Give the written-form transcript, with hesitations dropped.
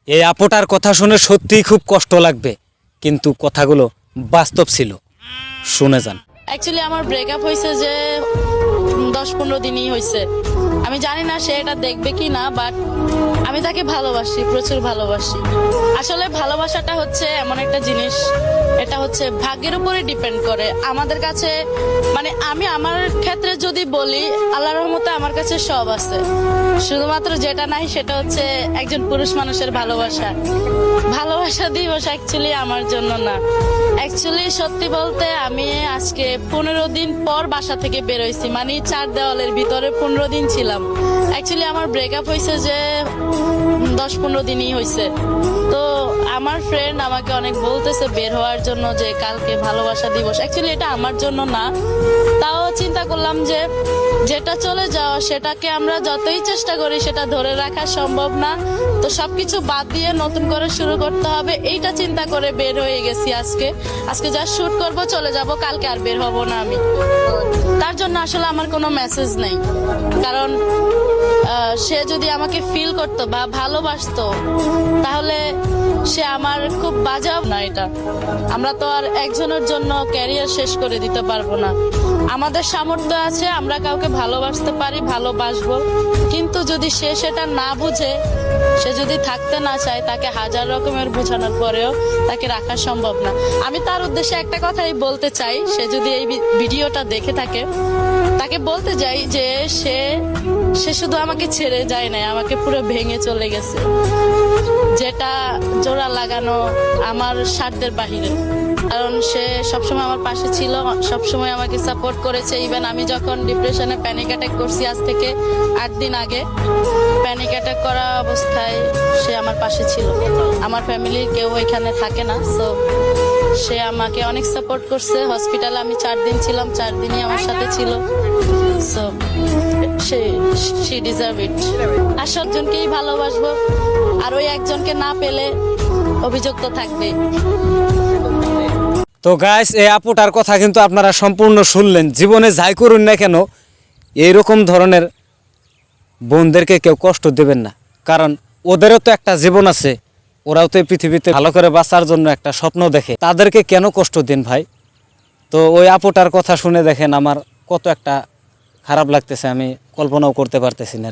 এই আপুটার কথা শুনে সত্যিই খুব কষ্ট লাগবে, কিন্তু কথাগুলো বাস্তব ছিল। শুনে যান। অ্যাকচুয়ালি আমার ব্রেকআপ হয়েছে যে 10-15 দিনই হয়েছে। আমি জানি না সে এটা দেখবে কি না, বাট আমি তাকে ভালোবাসি, প্রচুর ভালোবাসি। আসলে ভালোবাসাটা হচ্ছে এমন একটা জিনিস, এটা হচ্ছে ভাগ্যের উপরে ডিপেন্ড করে। আমাদের কাছে মানে আমি আমার ক্ষেত্রে যদি বলি, আল্লাহর রহমতে আমার কাছে সব আছে, শুধুমাত্র যেটা নাই সেটা হচ্ছে একজন পুরুষ মানুষের ভালোবাসা। ভালোবাসা দিবস অ্যাকচুয়ালি আমার জন্য না। অ্যাকচুয়ালি সত্যি বলতে আমি আজকে 15 দিন পর বাসা থেকে বেরোইছি, মানে 4 দেওয়ালের ভিতরে 15 দিন ছিলাম। অ্যাকচুয়ালি আমার ব্রেকআপ হয়েছে যে 10-15 দিনই হয়েছে। তো আমার ফ্রেন্ড আমাকে অনেক বলতেছে বের হওয়ার জন্য, যে কালকে ভালোবাসা দিবস। অ্যাকচুয়ালি এটা আমার জন্য না, তাও চিন্তা করলাম যে যেটা চলে যাওয়া সেটাকে আমরা যতই চেষ্টা করি সেটা ধরে রাখা সম্ভব না। তো সবকিছু বাদ দিয়ে নতুন করে শুরু করতে হবে, এইটা চিন্তা করে বের হয়ে গেছি। আজকে যা শুট করব চলে যাব, কালকে আর বের হব না আমি। তার জন্য আসলে আমার কোনো মেসেজ নেই, কারণ সে যদি আমাকে ফিল করতো বা ভালোবাসতো তাহলে সে আমার খুব বাজাও না। এটা আমরা তো আর একজনের জন্য ক্যারিয়ার শেষ করে দিতে পারবো না। আমাদের সামর্থ্য আছে, আমরা কাউকে ভালোবাসতে পারি, ভালোবাসবো, কিন্তু যদি সে সেটা না বুঝে, সে যদি থাকতে না চায়, তাকে হাজার রকমের বোঝানোর পরেও তাকে রাখা সম্ভব না। আমি তার উদ্দেশ্যে একটা কথাই বলতে চাই, সে যদি এই ভিডিওটা দেখে থাকে, তাকে বলতে চাই যে সে শুধু আমাকে ছেড়ে যায় নাই, আমাকে পুরো ভেঙে চলে গেছে, যেটা জোড়া লাগানো আমার সাধ্যের বাহিরে। কারণ সে সবসময় আমার পাশে ছিল, সবসময় আমাকে সাপোর্ট করেছে। ইভেন আমি যখন ডিপ্রেশনে প্যানিক অ্যাটাক করছি আজ থেকে 8 দিন আগে, প্যানিক অ্যাটাক করা অবস্থায় সে আমার পাশে ছিল। আমার ফ্যামিলির কেউ এখানে থাকে না, সো সে আমাকে অনেক সাপোর্ট করছে। হসপিটালে আমি 4 দিন ছিলাম, 4 দিনই আমার সাথে ছিল। So she deserve it। আর সবজনকেই ভালোবাসবো, আর ওই একজনকে না পেলে অভিযোগ তো থাকবে। তো গাইস, এই আপুটার কথা কিন্তু আপনারা সম্পূর্ণ শুনলেন। জীবনে যাই করুন না কেন, এইরকম ধরনের বোনদেরকে কেউ কষ্ট দেবেন না, কারণ ওদেরও তো একটা জীবন আছে। ওরাও তো এই পৃথিবীতে ভালো করে বাঁচার জন্য একটা স্বপ্ন দেখে, তাদেরকে কেন কষ্ট দিন ভাই? তো ওই আপুটার কথা শুনে দেখেন আমার কত একটা খারাপ লাগতেছে, আমি কল্পনাও করতে পারতেছি না আর কি।